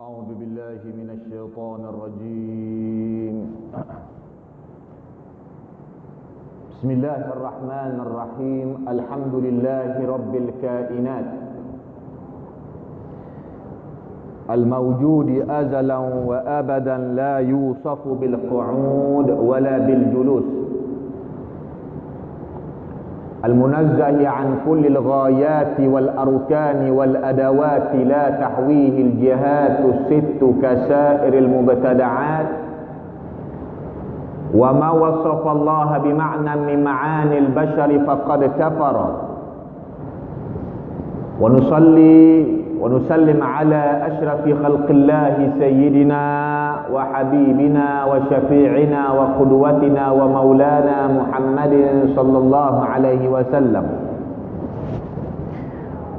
أعوذ بالله من الشيطان الرجيم. بسم الله الرحمن الرحيم. الحمد لله رب الكائنات الموجود أزلا وأبدا، لا يوصف بالقعود ولا بالجلوس، المنزه عن كل الغايات والأركان والأدوات، لا تحويه الجهات الست كسائر المبتدعات. وما وصف الله بمعنى من معاني البشر فقد كفر. ونصلي ونسلم على أشرف خلق الله سيدنا وحبيبنا وشفيعنا وقدوتنا ومولانا محمد صلى الله عليه وسلم،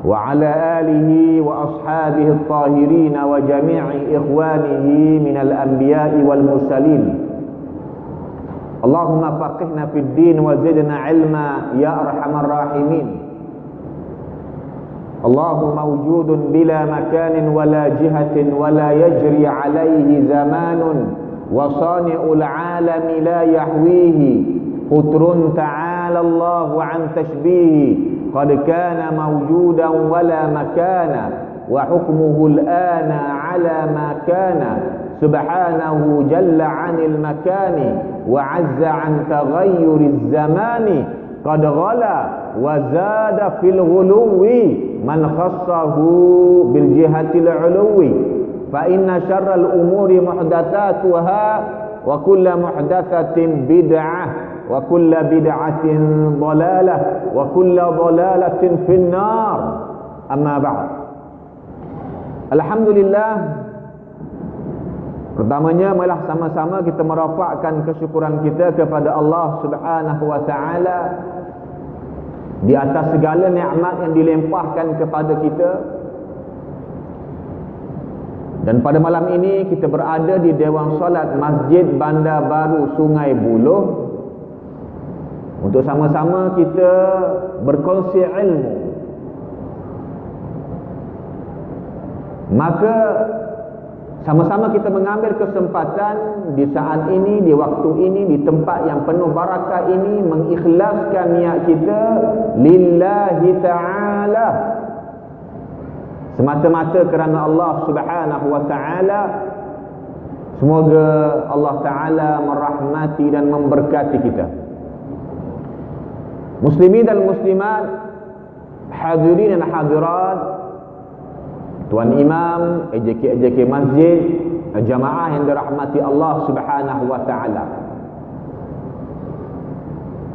وعلى آله وأصحابه الطاهرين وجميع إخوانه من الأنبياء والمرسلين. اللهم فقهنا في الدين وزدنا علما يا أرحم الراحمين. الله موجود بلا مكان ولا جهة ولا يجري عليه زمان، وصانع العالم لا يحويه قطر، تعالى الله عن تشبيه. قد كان موجودا ولا مكان، وحكمه الآن على ما كان. سبحانه جل عن المكان، وعز عن تغير الزمان. قد غلا وزاد في الغلو من خصه بالجهة العلو. فإن شر الأمور محدثاتها، وكل محدثة بدعة، وكل بدعة ضلالة، وكل ضلالة في النار. أما بعد. Alhamdulillah, pertamanya marilah sama-sama kita merafakkan kesyukuran kita kepada Allah Subhanahu wa taala di atas segala nikmat yang dilimpahkan kepada kita. Dan pada malam ini kita berada di Dewan Solat Masjid Bandar Baru Sungai Buloh untuk sama-sama kita berkongsi ilmu. Maka sama-sama kita mengambil kesempatan di saat ini, di waktu ini, di tempat yang penuh barakah ini, mengikhlaskan niat kita lillahi ta'ala, semata-mata kerana Allah Subhanahu wa ta'ala. Semoga Allah Ta'ala merahmati dan memberkati kita. Muslimin dan muslimat, hadirin dan hadirat, Tuan Imam, AJK Masjid, jamaah yang dirahmati Allah Subhanahu wa taala.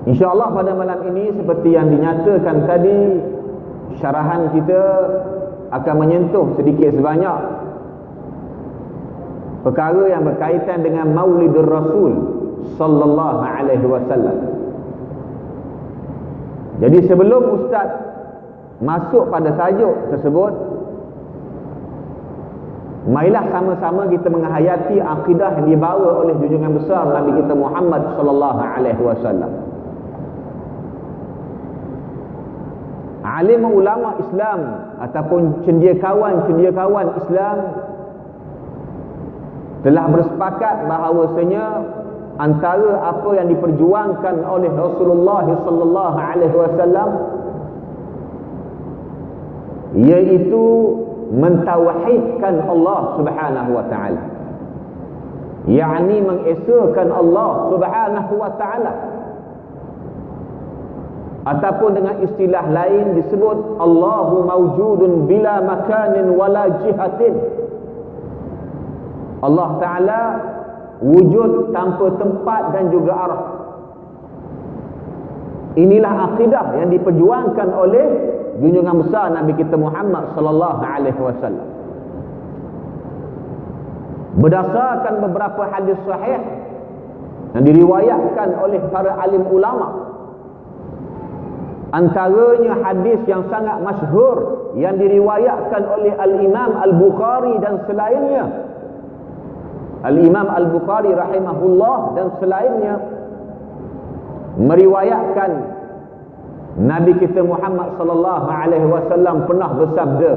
InsyaAllah pada malam ini seperti yang dinyatakan tadi, syarahan kita akan menyentuh sedikit sebanyak perkara yang berkaitan dengan Maulidur Rasul sallallahu alaihi wasallam. Jadi sebelum ustaz masuk pada tajuk tersebut, marilah sama-sama kita menghayati akidah yang dibawa oleh junjungan besar Nabi kita Muhammad sallallahu alaihi wasallam. Alim ulama Islam ataupun cendekiawan Islam telah bersepakat bahawasanya antara apa yang diperjuangkan oleh Rasulullah sallallahu alaihi wasallam iaitu mentauhidkan Allah Subhanahu wa taala, yakni mengesakan Allah Subhanahu wa taala, ataupun dengan istilah lain disebut Allahu mawjudun bila makanin wala jihatin. Allah taala wujud tanpa tempat dan juga arah. Inilah akidah yang diperjuangkan oleh junjungan besar Nabi kita Muhammad sallallahu alaihi wasallam. Berdasarkan beberapa hadis sahih yang diriwayatkan oleh para alim ulama, antaranya hadis yang sangat masyhur yang diriwayatkan oleh Al-Imam Al-Bukhari dan selainnya. Al-Imam Al-Bukhari rahimahullah dan selainnya meriwayatkan Nabi kita Muhammad sallallahu alaihi wasallam pernah bersabda,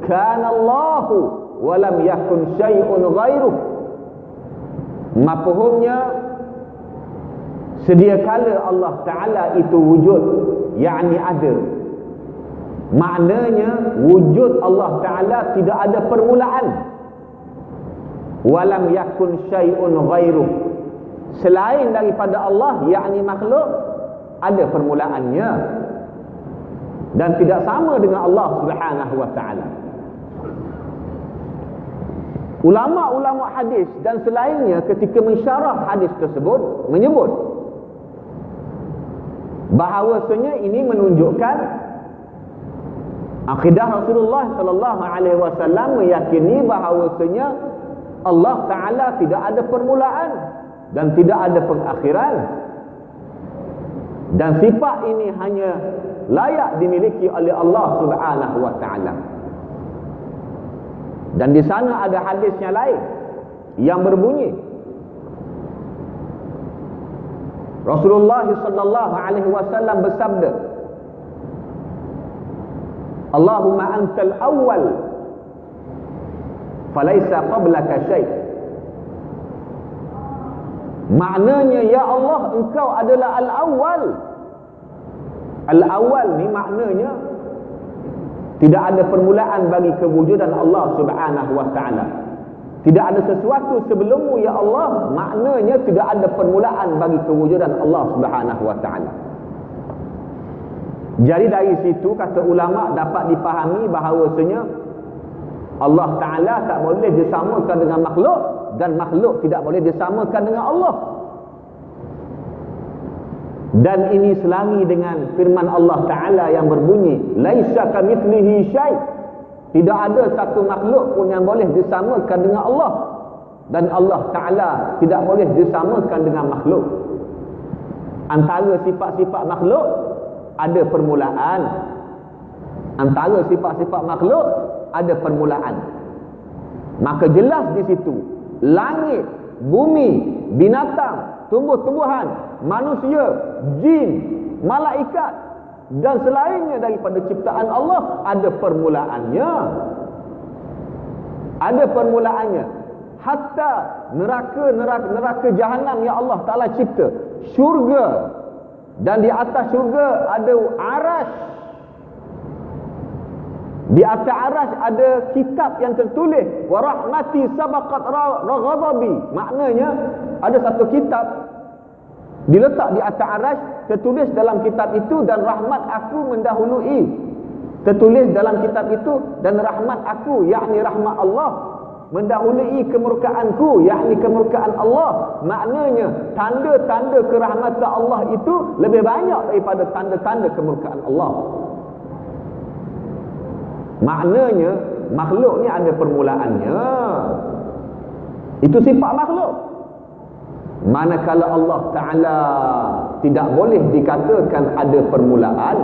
"Kana Allahu walam yakun syai'un ghairuh. Mafhumnya, sedia kala Allah Ta'ala itu wujud, yakni ada. Maknanya wujud Allah Ta'ala tidak ada permulaan. Walam yakun syai'un ghairuh, selain daripada Allah, yakni makhluk, ada permulaannya dan tidak sama dengan Allah Subhanahu wa Ta'ala. Ulama-ulama hadis dan selainnya ketika mensyarah hadis tersebut menyebut bahawasanya ini menunjukkan akidah Rasulullah sallallahu alaihi wasallam meyakini bahawasanya Allah Ta'ala tidak ada permulaan dan tidak ada pengakhiran, dan sifat ini hanya layak dimiliki oleh Allah Subhanahu wa Ta'ala. Dan di sana ada hadisnya lain yang berbunyi Rasulullah sallallahu alaihi wasallam bersabda, Allahumma antal awwal falaysa qablaka syai'. Maknanya, ya Allah, engkau adalah al-awwal. Al-awwal ni maknanya tidak ada permulaan bagi kewujudan Allah Subhanahu wa Ta'ala. Tidak ada sesuatu sebelummu, ya Allah. Maknanya tidak ada permulaan bagi kewujudan Allah Subhanahu wa Ta'ala. Jadi dari situ kata ulama dapat dipahami bahawasanya Allah Ta'ala tak boleh disamakan dengan makhluk, dan makhluk tidak boleh disamakan dengan Allah. Dan ini selangi dengan firman Allah Ta'ala yang berbunyi, laisa kamitslihi syai'. Tidak ada satu makhluk pun yang boleh disamakan dengan Allah, dan Allah Ta'ala tidak boleh disamakan dengan makhluk. Antara sifat-sifat makhluk ada permulaan, antara sifat-sifat makhluk ada permulaan. Maka jelas di situ langit, bumi, binatang, tumbuh-tumbuhan, manusia, jin, malaikat dan selainnya daripada ciptaan Allah ada permulaannya. Ada permulaannya. Hatta neraka jahanam yang Allah Ta'ala cipta, syurga, dan di atas syurga ada arasy. Di atas arasy ada kitab yang tertulis, wa rahmati sabaqat ghadabi. Maknanya ada satu kitab diletak di atas arasy, tertulis dalam kitab itu, dan rahmat aku mendahului. Tertulis dalam kitab itu, dan rahmat aku, yakni rahmat Allah, mendahului kemurkaanku, yakni kemurkaan Allah. Maknanya tanda-tanda kerahmatan Allah itu lebih banyak daripada tanda-tanda kemurkaan Allah. Maknanya makhluk ni ada permulaannya. Itu sifat makhluk. Manakala Allah Ta'ala tidak boleh dikatakan ada permulaan,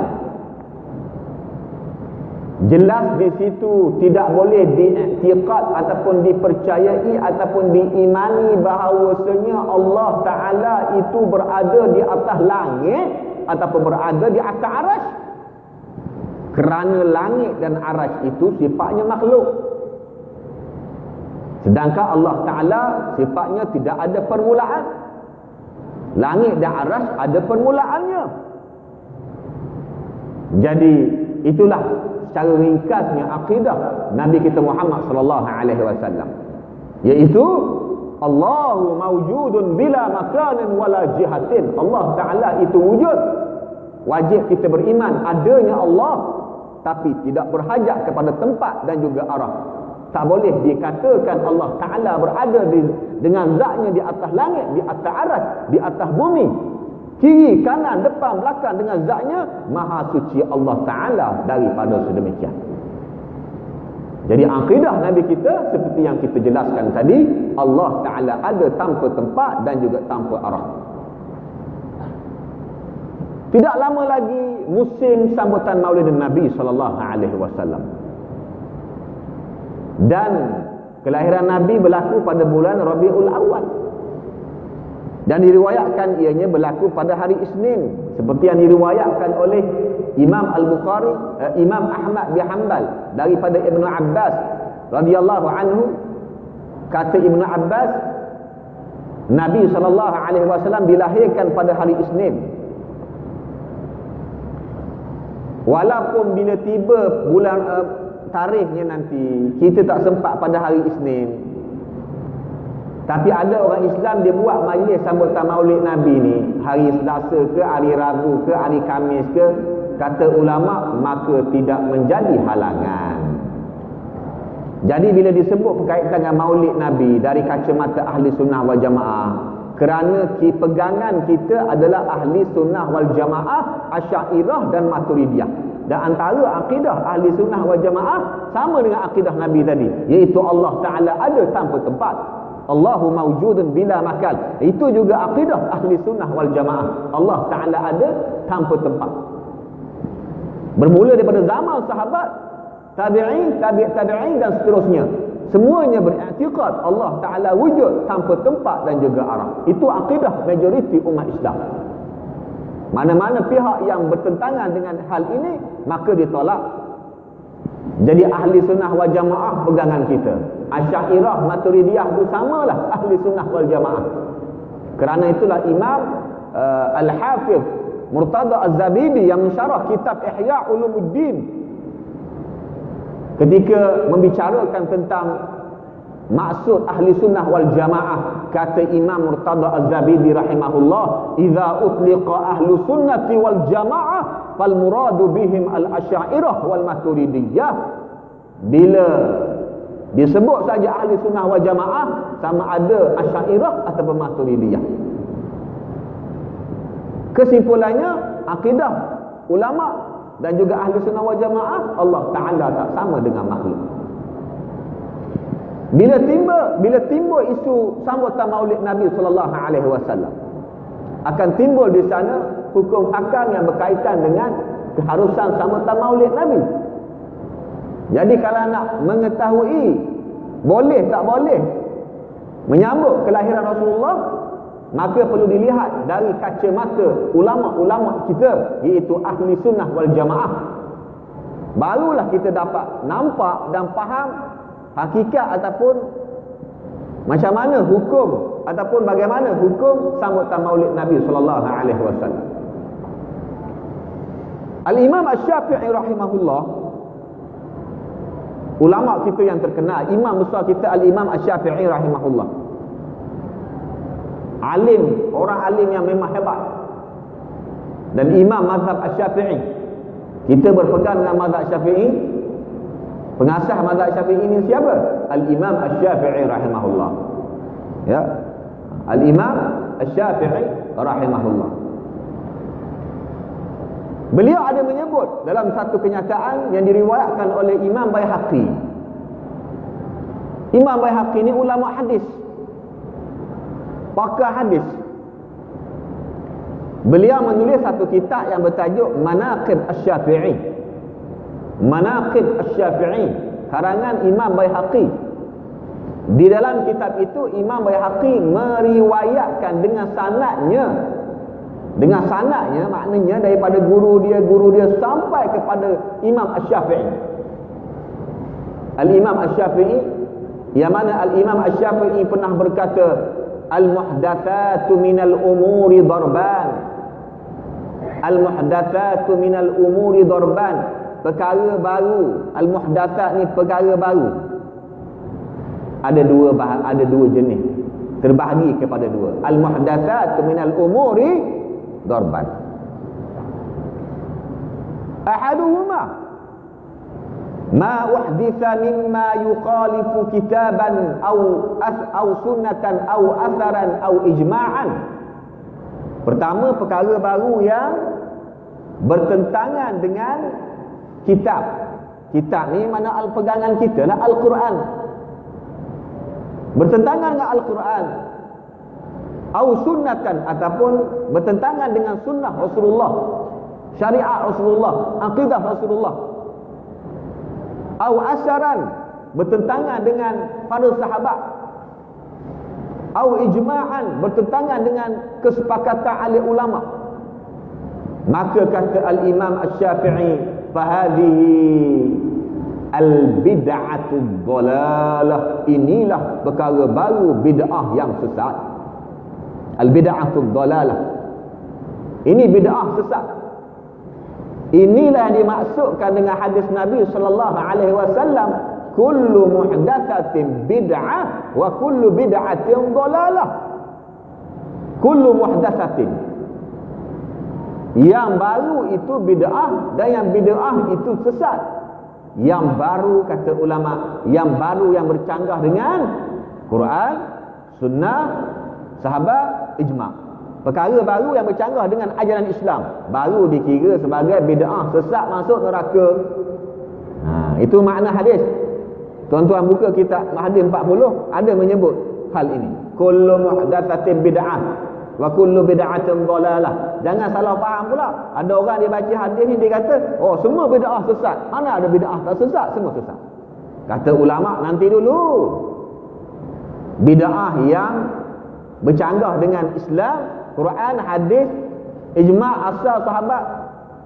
jelas di situ tidak boleh diiktiqad ataupun dipercayai ataupun diimani bahawasanya Allah Ta'ala itu berada di atas langit ataupun berada di atas arasy. Kerana langit dan arasy itu sifatnya makhluk, sedangkan Allah Ta'ala sifatnya tidak ada permulaan. Langit dan arasy ada permulaannya. Jadi itulah secara ringkasnya akidah Nabi kita Muhammad sallallahu alaihi wasallam, iaitu Allahu mawjudun bila makanin wala jihatin. Allah Ta'ala itu wujud. Wajib kita beriman adanya Allah, tapi tidak berhajat kepada tempat dan juga arah. Tak boleh dikatakan Allah Ta'ala berada dengan zatnya di atas langit, di atas arasy, di atas bumi, kiri, kanan, depan, belakang dengan zatnya. Maha suci Allah Ta'ala daripada sedemikian. Jadi akidah Nabi kita seperti yang kita jelaskan tadi, Allah Ta'ala ada tanpa tempat dan juga tanpa arah. Tidak lama lagi musim sambutan Maulid Nabi sallallahu alaihi wasallam. Dan kelahiran Nabi berlaku pada bulan Rabiul Awal. Dan diriwayatkan ianya berlaku pada hari Isnin, seperti yang diriwayatkan oleh Imam Al-Bukhari, Imam Ahmad bin Hanbal daripada Ibnu Abbas radhiyallahu anhu, kata Ibnu Abbas, Nabi SAW dilahirkan pada hari Isnin. Walaupun bila tiba bulan tarikhnya nanti kita tak sempat pada hari Isnin, tapi ada orang Islam dia buat majlis sambutan Maulid Nabi ni hari Selasa ke, hari Rabu ke, hari Khamis ke, kata ulama maka tidak menjadi halangan. Jadi bila disebut berkaitan dengan Maulid Nabi dari kacamata ahli sunnah wal jamaah, kerana pegangan kita adalah ahli sunnah wal jamaah, Asy'ariyah dan Maturidiyah. Dan antara akidah ahli sunnah wal jamaah sama dengan akidah Nabi tadi, iaitu Allah Ta'ala ada tanpa tempat. Allahu mawjudun bila makal. Itu juga akidah ahli sunnah wal jamaah. Allah Ta'ala ada tanpa tempat. Bermula daripada zaman sahabat, tabi'in, tabi'in dan seterusnya. Semuanya beriktikad Allah Ta'ala wujud tanpa tempat dan juga arah. Itu akidah majoriti umat Islam. Mana-mana pihak yang bertentangan dengan hal ini, maka ditolak. Jadi ahli sunnah wal jamaah pegangan kita. Asy'ariyah, Maturidiyah itu samalah ahli sunnah wal jamaah. Kerana itulah Imam Al-Hafiz Murtada Az-Zabidi yang mensyarah kitab Ihya Ulumuddin, ketika membicarakan tentang maksud ahli sunnah wal jamaah, kata Imam Murtada Az-Zabidi rahimahullah, idza utliqa ahlu sunnati wal jamaah fal muradu bihim al-asy'ariyah wal maturidiyah. Bila disebut saja ahli sunnah wal jamaah, sama ada asy'ariyah ataupun maturidiyah. Kesimpulannya, akidah ulama dan juga ahli sunnah wal jamaah, Allah Ta'ala tak sama dengan makhluk. Bila timbul isu sambutan Maulid Nabi SAW, akan timbul di sana hukum hakam yang berkaitan dengan keharusan sambutan Maulid Nabi. Jadi kalau nak mengetahui boleh tak boleh menyambut kelahiran Rasulullah, maka perlu dilihat dari kacamata ulama-ulama kita, iaitu ahli sunnah wal jamaah. Barulah kita dapat nampak dan faham hakikat ataupun macam mana hukum ataupun bagaimana hukum sambutan Maulid Nabi SAW. Al-Imam Asy-Syafi'i rahimahullah, ulama kita yang terkenal, imam besar kita Al-Imam Asy-Syafi'i rahimahullah, alim, orang alim yang memang hebat, dan imam mazhab Asy-Syafi'i. Kita berpegang dengan mazhab Syafi'i. Pengasas mazhab Syafi'i ini siapa? Al-Imam Asy-Syafi'i rahimahullah. Ya. Al-Imam Asy-Syafi'i rahimahullah. Beliau ada menyebut dalam satu kenyataan yang diriwayatkan oleh Imam Baihaqi. Imam Baihaqi ini ulama hadis, pakar hadis. Beliau menulis satu kitab yang bertajuk Manaqib Asy-Syafi'i. Manaqib Asy-Syafi'i, karangan Imam Baihaqi. Di dalam kitab itu Imam Baihaqi meriwayatkan dengan sanadnya. Dengan sanadnya maknanya daripada guru dia sampai kepada Imam Asy-Syafi'i. Al-Imam Asy-Syafi'i, yang mana Al-Imam Asy-Syafi'i pernah berkata, al-muhdatsatu minal umuri darban. Al-muhdatsatu minal umuri darban. Perkara baru. Al-muhdatsat ni perkara baru. Ada dua jenis, terbahagi kepada dua. Al-muhdatsatu minal umuri darban. Ahaduhuma ma uhditha mimma yukhalifu kitaban aw sunnatan aw atharan aw ijma'an. Pertama, perkara baru yang bertentangan dengan kitab. Kitab ni mana pegangan kita lah, Al-Quran. Bertentangan dengan Al-Quran. Au sunnatan, ataupun bertentangan dengan sunnah Rasulullah, syariat Rasulullah, akidah Rasulullah. Au asyaran, bertentangan dengan para sahabat. Au ijma'an, bertentangan dengan kesepakatan ahli ulama. Maka kata Al-Imam Asy-Syafi'i, fahadhihi al-bid'atu dhalalah. Inilah perkara baru bid'ah yang sesat. Al-bid'atu dhalalah. Ini bid'ah sesat. Inilah yang dimaksudkan dengan hadis Nabi sallallahu alaihi wasallam, kullu muhdatsatin bid'ah wa kullu bid'atin dhalalah. Kullu muhdatsatin, yang baru itu bid'ah dan yang bid'ah itu sesat. Yang baru, kata ulama, yang baru yang bercanggah dengan Quran, sunnah, sahabat, ijma'. Perkara baru yang bercanggah dengan ajaran Islam baru dikira sebagai bid'ah sesat, masuk neraka. Itu makna hadis. Tuan-tuan buka kitab hadis 40, ada menyebut hal ini. Kullu muhdatsatin bid'ah wa kullu bid'atin dhalalah. Jangan salah faham pula. Ada orang dia baca hadis ni, dia kata, oh semua bid'ah sesat. Mana ada bid'ah tak sesat? Semua sesat. Kata ulama, nanti dulu. Bid'ah yang bercanggah dengan Islam, Quran, hadis, ijma' asal sahabat,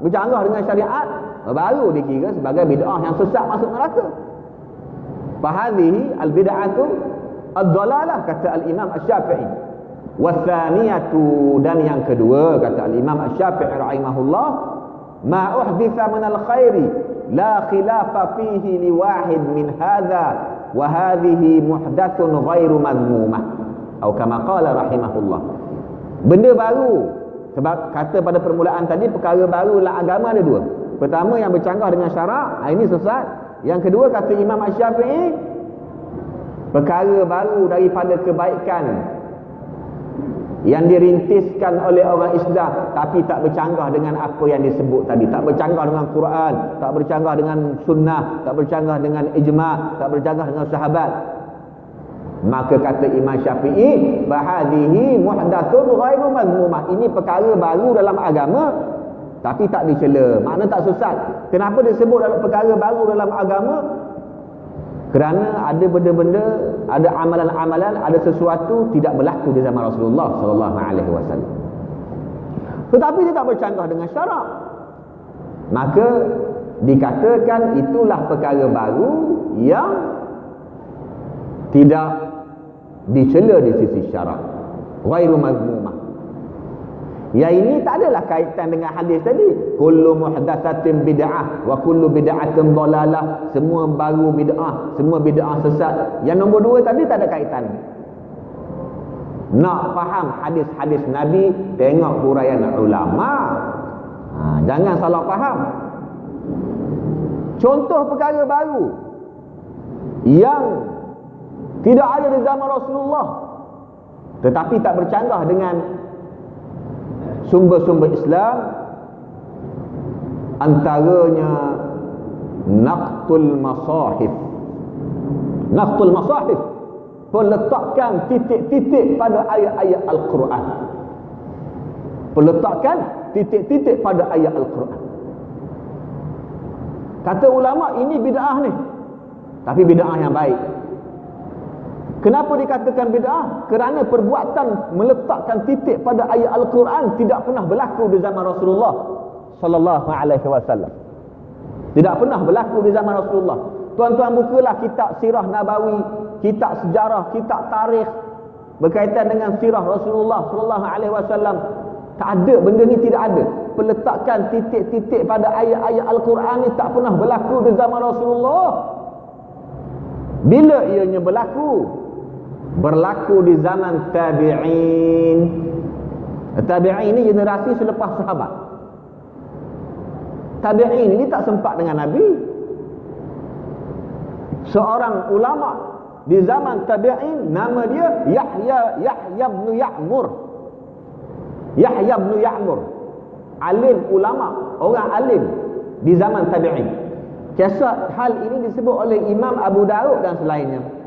bercanggah dengan syariat, baru dikira sebagai bid'ah yang sesat, masuk neraka. Fahadhihi al-bid'atu ad-dhalalah, kata al-Imam Asy-Syafi'i. Wathaniyatu, dan yang kedua, kata al-Imam Asy-Syafi'i rahimahullah, ma uhditha min al-khairi la khilafa fihi li wahid min hadha wa hadhihi muhdathun ghairu madmumah, atau kama qala rahimahullah. Benda baru, sebab kata pada permulaan tadi, perkara baru dalam agama ada dua. Pertama yang bercanggah dengan syarak, ini sesat. Yang kedua, kata Imam Asy-Syafi'i, perkara baru daripada kebaikan yang dirintiskan oleh orang Islam tapi tak bercanggah dengan apa yang disebut tadi, tak bercanggah dengan Quran, tak bercanggah dengan sunnah, tak bercanggah dengan ijma', tak bercanggah dengan sahabat. Maka kata Imam Syafi'i, bahadhihi muhdatsun ghairu mazmumah, ini perkara baru dalam agama tapi tak dicela, makna tak sesat. Kenapa disebut dalam perkara baru dalam agama? Kerana ada benda-benda, ada amalan-amalan, ada sesuatu tidak berlaku di zaman Rasulullah sallallahu alaihi wasallam. Tetapi dia tak bercanggah dengan syarak. Maka dikatakan itulah perkara baru yang tidak dicela di sisi syarak. Ghairu mazmumah. Yang ini tak adalah kaitan dengan hadis tadi. Kullu muhdatsatin bid'ah wa kullu bid'atin dhalalah. Semua baru bid'ah, semua bid'ah sesat. Yang nombor dua tadi tak ada kaitan. Nak faham hadis-hadis Nabi, tengok huraian ulama. Jangan salah faham. Contoh perkara baru yang tidak ada di zaman Rasulullah tetapi tak bercanggah dengan sumber-sumber Islam, antaranya naqtul masahif. Naqtul masahif, peletakan titik-titik pada ayat-ayat Al-Quran. Peletakan titik-titik pada ayat Al-Quran. Kata ulama, ini bid'ah ni, tapi bid'ah yang baik. Kenapa dikatakan bid'ah? Kerana perbuatan meletakkan titik pada ayat Al-Quran tidak pernah berlaku di zaman Rasulullah sallallahu alaihi wasallam. Tidak pernah berlaku di zaman Rasulullah. Tuan-tuan bukalah kitab sirah Nabawi, kitab sejarah, kitab tarikh berkaitan dengan sirah Rasulullah sallallahu alaihi wasallam. Tak ada, benda ni tidak ada. Peletakan titik-titik pada ayat-ayat Al-Quran ni tak pernah berlaku di zaman Rasulullah. Bila ianya berlaku? Berlaku di zaman tabi'in. Tabi'in ni generasi selepas sahabat. Tabi'in ni tak sempat dengan Nabi. Seorang ulama di zaman tabi'in, nama dia Yahya bin Ya'mur. Yahya bin Ya'mur, alim ulama, orang alim di zaman tabi'in. Kisah hal ini disebut oleh Imam Abu Daud dan selainnya.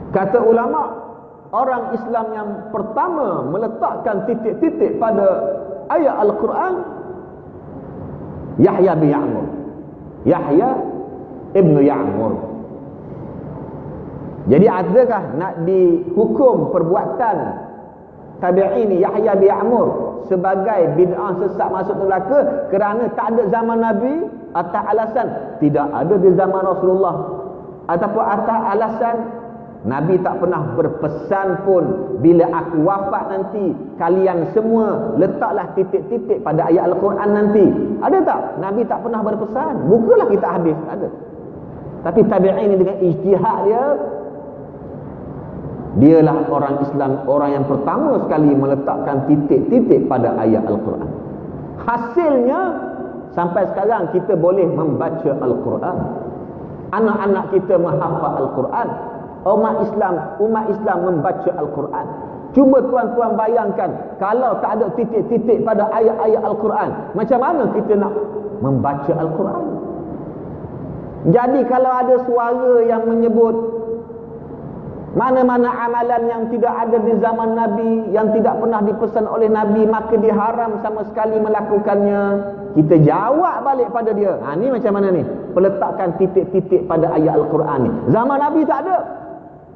Kata ulama, orang Islam yang pertama meletakkan titik-titik pada ayat Al-Quran, Yahya bin Ya'mur. Yahya ibn Ya'mur. Jadi adakah nak dihukum perbuatan tabi'in Yahya bin Ya'mur sebagai bid'ah sesat masuk neraka kerana tak ada zaman Nabi, atas alasan tidak ada di zaman Rasulullah, ataupun atas alasan Nabi tak pernah berpesan pun bila aku wafat nanti kalian semua letaklah titik-titik pada ayat Al-Quran nanti. Ada tak? Nabi tak pernah berpesan. Bukalah kita hadis, tak ada. Tapi tabi'in dengan ijtihad dialah orang Islam, orang yang pertama sekali meletakkan titik-titik pada ayat Al-Quran. Hasilnya sampai sekarang kita boleh membaca Al-Quran, anak-anak kita menghafal Al-Quran, umat Islam membaca Al-Quran. Cuba tuan-tuan bayangkan kalau tak ada titik-titik pada ayat-ayat Al-Quran, macam mana kita nak membaca Al-Quran? Jadi kalau ada suara yang menyebut mana-mana amalan yang tidak ada di zaman Nabi, yang tidak pernah dipesan oleh Nabi, maka diharam sama sekali melakukannya, kita jawab balik pada dia. Ni macam mana ni? Peletakan titik-titik pada ayat Al-Quran ni. Zaman Nabi tak ada.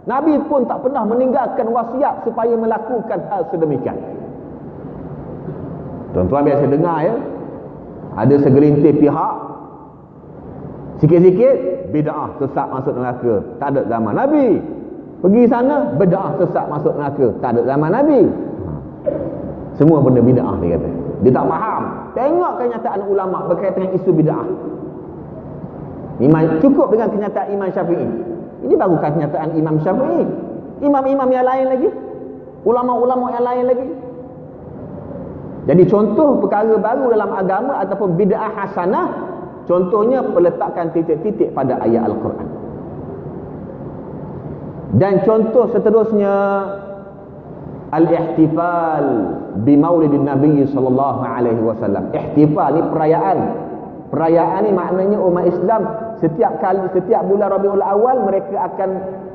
Nabi pun tak pernah meninggalkan wasiat supaya melakukan hal sedemikian. Tuan-tuan biasa dengar ya, ada segelintir pihak sikit-sikit bid'ah sesat masuk neraka, tak ada zaman Nabi. Pergi sana bid'ah sesat masuk neraka, tak ada zaman Nabi. Semua benda bid'ah dia kata. Dia tak faham. Tengok kenyataan ulama berkaitan dengan isu bid'ah. Cukup dengan kenyataan Imam Syafi'i. Ini baru kenyataan Imam Syafi'i. Imam-imam yang lain lagi, ulama-ulama yang lain lagi. Jadi contoh perkara baru dalam agama ataupun bid'ah hasanah, contohnya peletakan titik-titik pada ayat Al-Quran. Dan contoh seterusnya al-ihtifal bi maulidin Nabi sallallahu alaihi wasallam. Ihtifal ni perayaan. Perayaan ni maknanya umat Islam setiap bulan Rabiul Awal mereka akan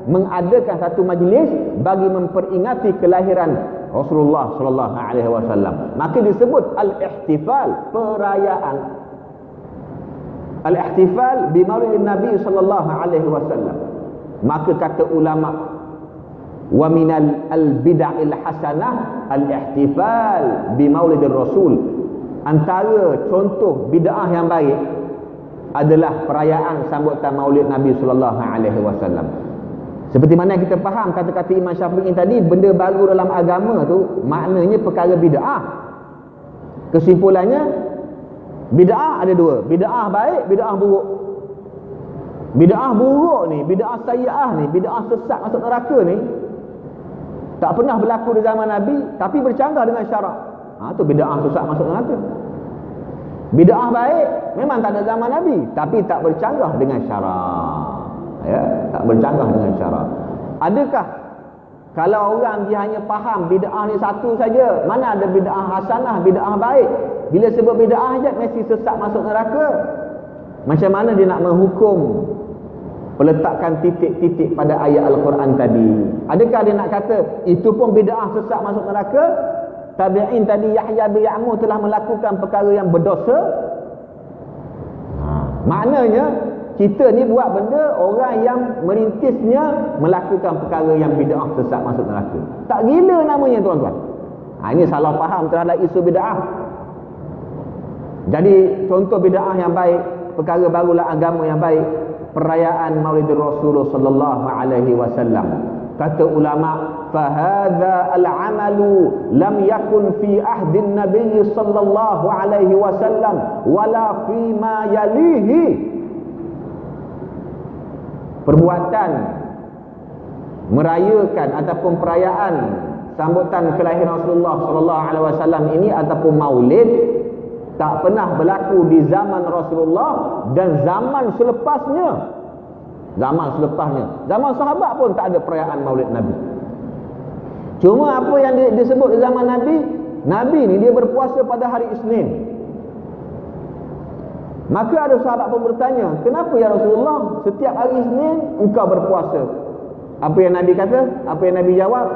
mengadakan satu majlis bagi memperingati kelahiran Rasulullah sallallahu alaihi wasallam. Maka disebut al-ihtifal, perayaan. Al-ihtifal bi maulidin Nabi sallallahu alaihi wasallam. Maka kata ulama, wa minal al-bid'il hasanah al-ihtifal bi maulidir Rasul. Antara contoh bid'ah yang baik adalah perayaan sambutan maulid Nabi sallallahu alaihi wasallam. Seperti mana kita faham kata-kata Imam Syafi'i tadi, benda baru dalam agama tu maknanya perkara bid'ah. Kesimpulannya bid'ah ada dua, bid'ah baik, bid'ah buruk. Bid'ah buruk ni, bid'ah sayyi'ah ni, bid'ah sesat masuk neraka ni tak pernah berlaku di zaman Nabi tapi bercanggah dengan syarak. Tu bid'ah sesat masuk neraka. Bid'ah baik memang tak ada zaman Nabi tapi tak bercanggah dengan syarak. Ya, tak bercanggah dengan syarak. Adakah kalau orang dia hanya faham bid'ah ni satu saja, mana ada bid'ah hasanah, bid'ah baik? Bila sebut bid'ah je mesti sesat masuk neraka. Macam mana dia nak menghukum peletakan titik-titik pada ayat Al-Quran tadi? Adakah dia nak kata itu pun bid'ah sesat masuk neraka? Tabi'in tadi Yahya bin Ya'mur telah melakukan perkara yang berdosa. Maknanya kita ni buat benda, orang yang merintisnya melakukan perkara yang bid'ah sesat masuk neraka. Tak gila namanya tuan-tuan. Ini salah faham terhadap isu bid'ah. Jadi contoh bid'ah yang baik, perkara barulah agama yang baik, perayaan Maulid Rasulullah sallallahu alaihi wasallam. Kata ulama, fa hadza al-amalu lam yakun fi ahdin Nabi sallallahu alaihi wasallam wala fi ma yalihi. Perbuatan merayakan ataupun perayaan sambutan kelahiran Rasulullah sallallahu alaihi wasallam ini ataupun Maulid tak pernah berlaku di zaman Rasulullah dan zaman selepasnya. Zaman sahabat pun tak ada perayaan Maulid Nabi. Cuma apa yang disebut di zaman Nabi, Nabi ni dia berpuasa pada hari Isnin. Maka ada sahabat pun bertanya, kenapa ya Rasulullah setiap hari Isnin engkau berpuasa? Apa yang Nabi kata? Apa yang Nabi jawab?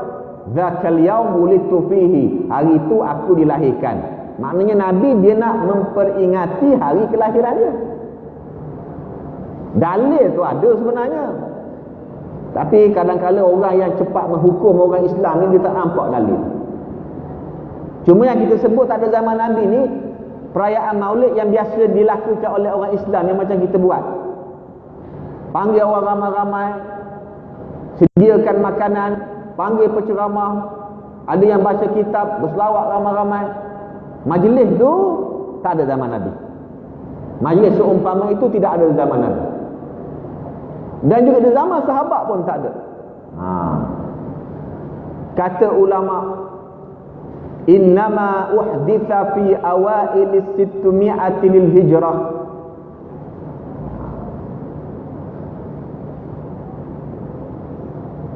Dzakal yaum wulidtu fihi. Hari itu aku dilahirkan. Maknanya Nabi dia nak memperingati hari kelahiran dia. Dalil tu ada sebenarnya. Tapi kadang-kadang orang yang cepat menghukum orang Islam ni dia tak nampak dalil. Cuma yang kita sebut tak ada zaman Nabi ni perayaan Maulid yang biasa dilakukan oleh orang Islam yang macam kita buat. Panggil orang ramai-ramai, sediakan makanan, panggil penceramah, ada yang baca kitab, berselawat ramai-ramai. Majlis tu tak ada zaman Nabi. Majlis seumpama itu tidak ada zaman Nabi. Dan juga di zaman sahabat pun tak ada. Kata ulama, innama uhditha fi awail 600 lil hijrah.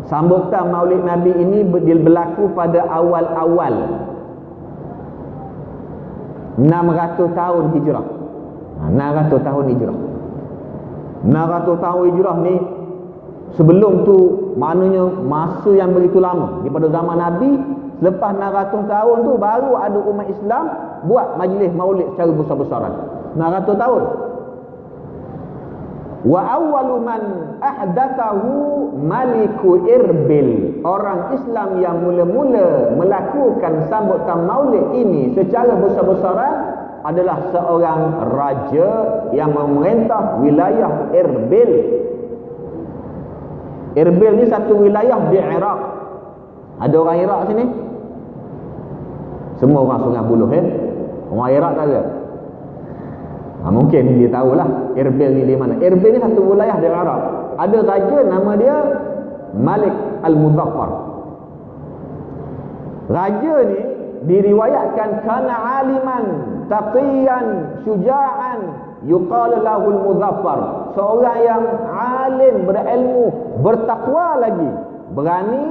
Sambutan Maulid Nabi ini berlaku pada awal-awal 600 tahun hijrah. 600 tahun hijrah. 600 tahun hijrah ni sebelum tu maknanya masa yang begitu lama. Daripada zaman Nabi, selepas 600 tahun tu baru ada umat Islam buat majlis Maulid secara besar-besaran. 600 tahun. Wa awwalu man ahdathahu Maliku Irbil. Orang Islam yang mula-mula melakukan sambutan Maulid ini secara besar-besaran adalah seorang raja yang memerintah wilayah Irbil. Irbil ni satu wilayah di Iraq. Ada orang Iraq sini? Semua orang Sungai Buloh Orang Iraq tak ada? Mungkin dia tahulah Irbil ni di mana. Irbil ni satu wilayah di Iraq. Ada raja nama dia Malik Al-Muzaffar. Raja ni diriwayatkan kana aliman, taqiyan, syuja'an, yuqalu lahu Al-Muzaffar. Seorang yang alim, berilmu, bertakwa lagi, berani,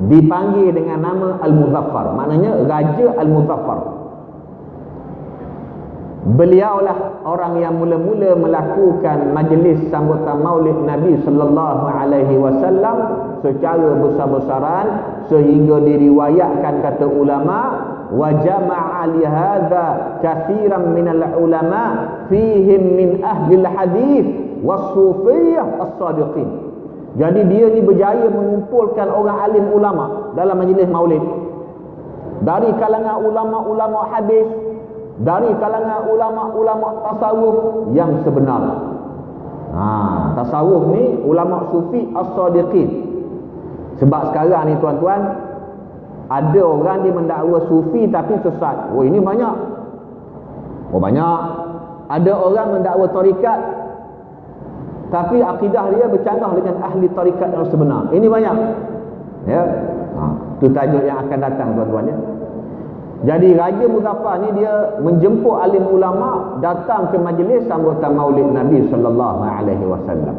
dipanggil dengan nama Al-Muzaffar. Maknanya Raja Al-Muzaffar. Beliaulah orang yang mula-mula melakukan majlis sambutan Maulid Nabi sallallahu alaihi wasallam secara besar-besaran sehingga diriwayatkan kata ulama wa jama'a li hadza katsiran minal ulama fihim min ahli hadis was-sufiyyah as-sadiqin. Jadi dia ni berjaya mengumpulkan orang alim ulama dalam majlis Maulid. Dari kalangan ulama-ulama hadis, dari kalangan ulama-ulama tasawuf yang sebenar. Tasawuf ni ulama sufi as-sadiqin. Sebab sekarang ni tuan-tuan, ada orang dia mendakwa sufi tapi sesat. Ini banyak. Banyak. Ada orang mendakwa tarikat tapi akidah dia bercanggah dengan ahli tarikat yang sebenar. Ini banyak. Ya. Itu tajuk yang akan datang tuan-tuan ya. Jadi Raja Muzaffar ni dia menjemput alim ulama datang ke majlis sambutan Maulid Nabi sallallahu alaihi wasallam.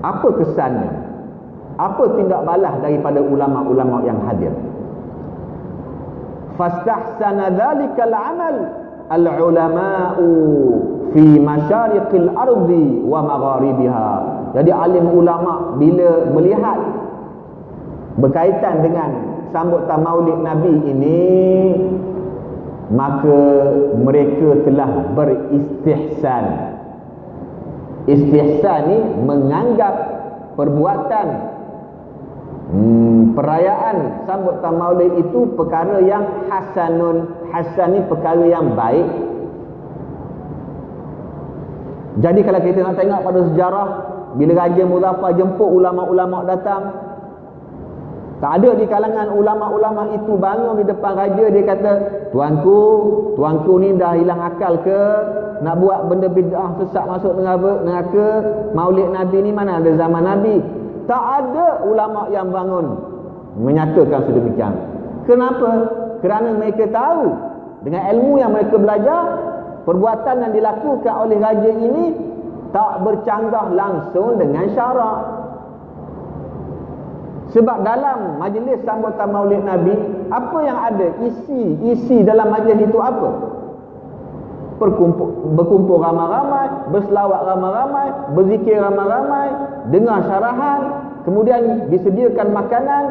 Apa kesannya? Apa tindak balas daripada ulama-ulama yang hadir? Fastahsana dzalikal amal al-ulama'u fi masyariqil ardi wa magharibiha. Jadi alim ulama bila melihat berkaitan dengan sambutan Maulid Nabi ini, maka mereka telah beristihsan. Istihsan ni menganggap perbuatan perayaan sambutan Maulid itu perkara yang hasanun. Hasan ni perkara yang baik. Jadi kalau kita nak tengok pada sejarah, bila Raja Muzaffar jemput ulama-ulama datang, tak ada di kalangan ulama-ulama itu bangun di depan raja dia kata, tuanku ni dah hilang akal ke? Nak buat benda bid'ah sesat masuk neraka? Maulid Nabi ni mana ada zaman Nabi? Tak ada ulama yang bangun menyatakan sedemikian. Kenapa? Kerana mereka tahu dengan ilmu yang mereka belajar, perbuatan yang dilakukan oleh raja ini tak bercanggah langsung dengan syarak. Sebab dalam majlis sambutan Maulid Nabi, apa yang ada? Isi dalam majlis itu apa? Berkumpul ramai-ramai, berselawat ramai-ramai, berzikir ramai-ramai, dengar syarahan, kemudian disediakan makanan.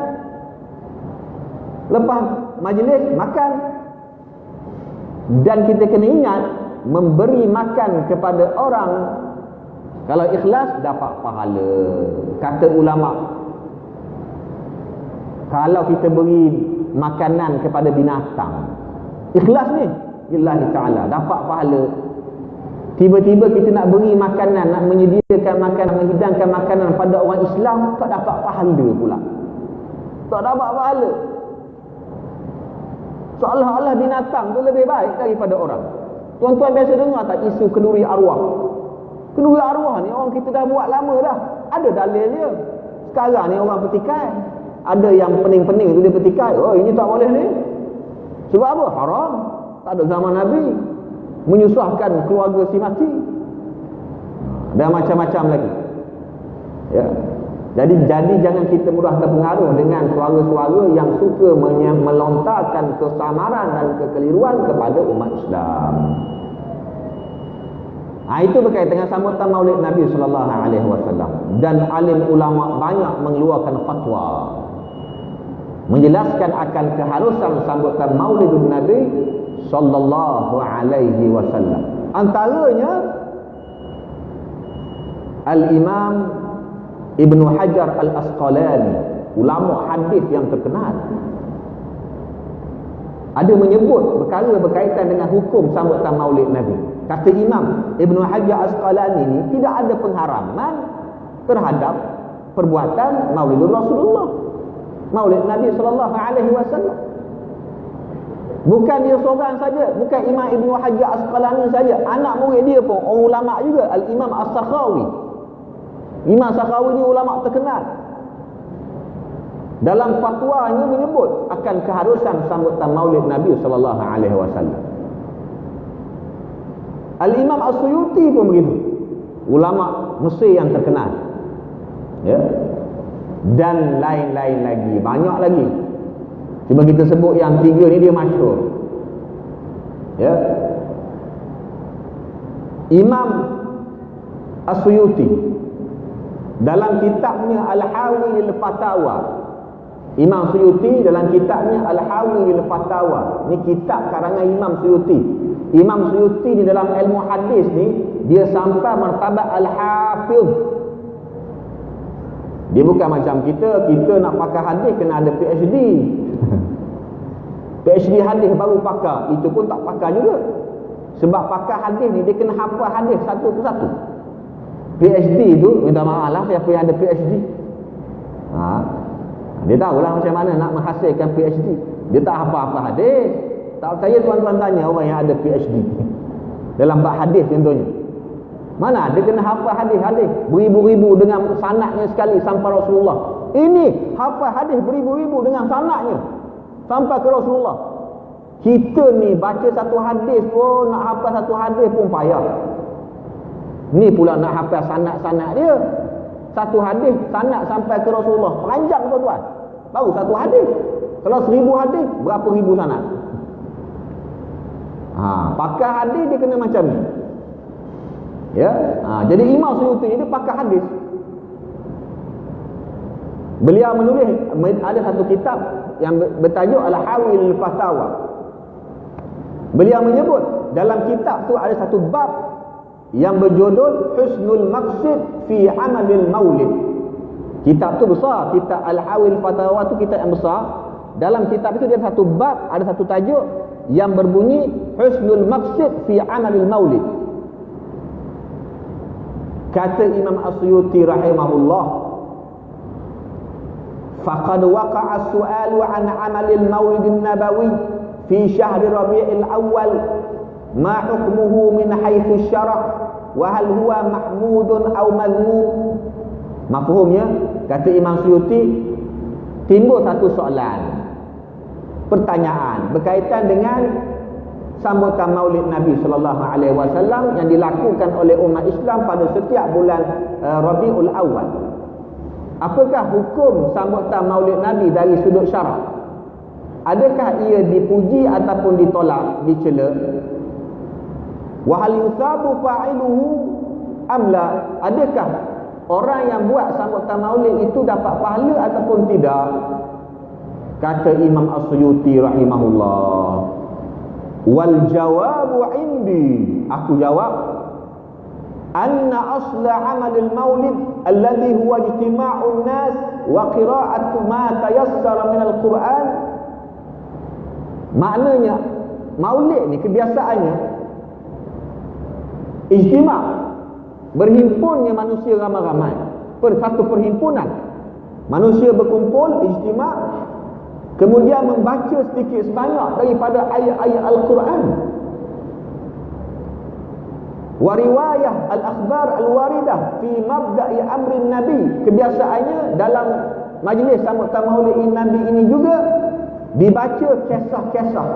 Lepas majlis, makan. Dan kita kena ingat, memberi makan kepada orang, kalau ikhlas dapat pahala. Kata ulama, Kalau kita beri makanan kepada binatang, ikhlas ni lillahi ta'ala, dapat pahala. Tiba-tiba kita nak beri makanan, nak menyediakan makanan, menghidangkan makanan pada orang Islam, tak dapat pahala pula. Tak dapat pahala. Seolah-olah binatang tu lebih baik daripada orang. Tuan-tuan biasa dengar tak isu kenduri arwah? Kenduri arwah ni orang kita dah buat lama dah. Ada dalil dia. Sekarang ni orang petikai. Ada yang pening-pening tu dia petikai. Oh, ini tak boleh ni. Sebab apa? Haram. Tak ada zaman Nabi. Menyusahkan keluarga si mati. Dan macam-macam lagi. Ya. Jadi jangan kita mudah terpengaruh dengan suara-suara yang suka melontarkan kesamaran dan kekeliruan kepada umat Islam. Itu berkaitan dengan sambutan Maulid Nabi sallallahu alaihi wasallam, dan alim ulama banyak mengeluarkan fatwa menjelaskan akan keharusan sambutan Maulidun Nabi sallallahu alaihi wasallam. Antaranya Al-Imam Ibnu Hajar Al-Asqalani, ulama hadis yang terkenal, ada menyebut perkara berkaitan dengan hukum sambutan Maulid Nabi. Kata Imam Ibnu Hajar Al-Asqalani ni, tidak ada pengharaman terhadap perbuatan Maulid Rasulullah, Maulid Nabi sallallahu alaihi wasallam. Bukan dia seorang saja, bukan Imam Ibnu Hajar Al-Asqalani saja, anak murid dia pun orang ulama juga, Al-Imam As-Sakhawi. Imam Sakhawi ni ulama terkenal. Dalam fatwanya menyebut akan keharusan sambutan Maulid Nabi sallallahu alaihi wasallam. Al-Imam As-Suyuti pun begitu, ulama Mesir yang terkenal. Ya. Dan lain-lain lagi, banyak lagi. Cuba kita sebut yang 3 ni, dia masyhur. Ya. Imam As-Suyuti dalam kitabnya Al-Hawi lil-Fatawa, Imam Suyuti dalam kitabnya Al-Hawi lil-Fatawa, ni kitab karangan Imam Suyuti. Imam Suyuti di dalam ilmu hadis ni, dia sampai martabat Al-Hafiz. Dia bukan macam kita nak pakar hadis kena ada PhD. PhD hadis baru pakar, itu pun tak pakar juga. Sebab pakar hadis ni dia kena hafal hadis satu persatu. PhD tu, minta maaf lah siapa yang ada PhD. Dia tahulah macam mana nak menghasilkan PhD. Dia tak hafal-hafal hadis. Tak percaya tuan-tuan tanya orang yang ada PhD dalam bab hadis contohnya. Mana dia kena hafal hadis-hadis beribu-ribu dengan sanadnya sekali sampai Rasulullah. Ini hafal hadis beribu-ribu dengan sanadnya sampai ke Rasulullah. Kita ni baca satu hadis pun, nak hafal satu hadis pun payah. Ni pula nak hafal sanad-sanad dia. Satu hadis sanad sampai ke Rasulullah, panjang tuan-tuan. Baru satu hadis. Kalau 1000 hadis, berapa ribu sanad? Pakar hadis dia kena macam ni. Ya. Jadi Imam Suyuti ni dia pakar hadis. Beliau menulis ada satu kitab yang bertajuk Al-Hawi lil-Fatawa. Beliau menyebut dalam kitab tu ada satu bab yang berjudul Husnul Maqsid fi Amalil Maulid. Kitab tu besar, kitab Al-Hawi lil-Fatawa tu kitab yang besar. Dalam kitab itu dia ada satu bab, ada satu tajuk yang berbunyi Husnul Maqsid fi Amalil Maulid. Kata Imam As-Suyuti rahimahullah, faqad waqa'a as-su'alu 'an 'amalil Maulidin Nabawi fi syahri Rabi'il Awwal, ma hukmuhu min haitsu syara' wa hal huwa mahmudun aw madhmum. Mafhumnya, kata Imam Suyuti, timbul satu soalan, pertanyaan berkaitan dengan sambutan Maulid Nabi sallallahu alaihi wasallam yang dilakukan oleh umat Islam pada setiap bulan Rabiul Awal. Apakah hukum sambutan Maulid Nabi dari sudut syarak? Adakah ia dipuji ataupun ditolak, dicela? Wa hal yusabu fa'iluhu am la? Adakah orang yang buat sambutan Maulid itu dapat pahala ataupun tidak? Kata Imam As-Suyuti rahimahullah, wal jawabu indi, aku jawab, anna asla amalil maulid alladhi huwa ijtima'un nas wa qira'atu ma tayassara min al-Quran. Maknanya maulid ni kebiasaannya ijtima', berhimpunnya manusia ramai-ramai, satu perhimpunan manusia berkumpul, ijtima', kemudian membaca sedikit sebanyak daripada ayat-ayat Al-Quran. Wa riwayah al-akhbar al-waridah fi mabda'i amrin nabi, kebiasaannya dalam majlis sambutan maulid Nabi ini juga dibaca kisah-kisah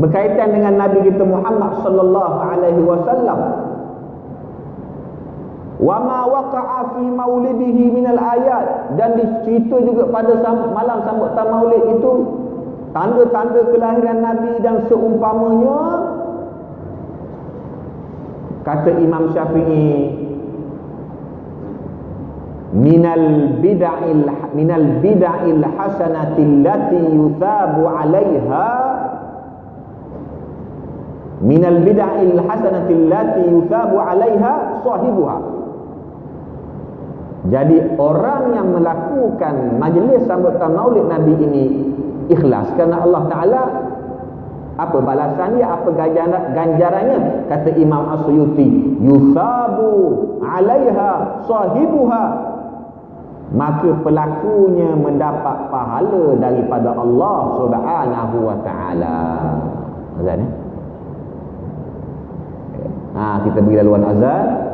berkaitan dengan Nabi kita Muhammad sallallahu alaihi wasallam. Wa ma waqa'a fi maulidihi minal ayat, dan dicerita juga pada malam sambutan maulid itu tanda-tanda kelahiran Nabi dan seumpamanya. Kata Imam Syafi'i, minal bid'il hasanati allati yuthabu 'alaiha minal bid'il hasanati allati yuthabu 'alaiha sahibuha. Jadi orang yang melakukan majlis sambutan maulid Nabi ini ikhlas kerana Allah Ta'ala, apa balasan dia, apa ganjarannya? Kata Imam As-Suyuti, yuthabu 'alaiha sahibuha, maka pelakunya mendapat pahala daripada Allah Subhanahu wa Ta'ala. Azan ya? Kita beri laluan azan.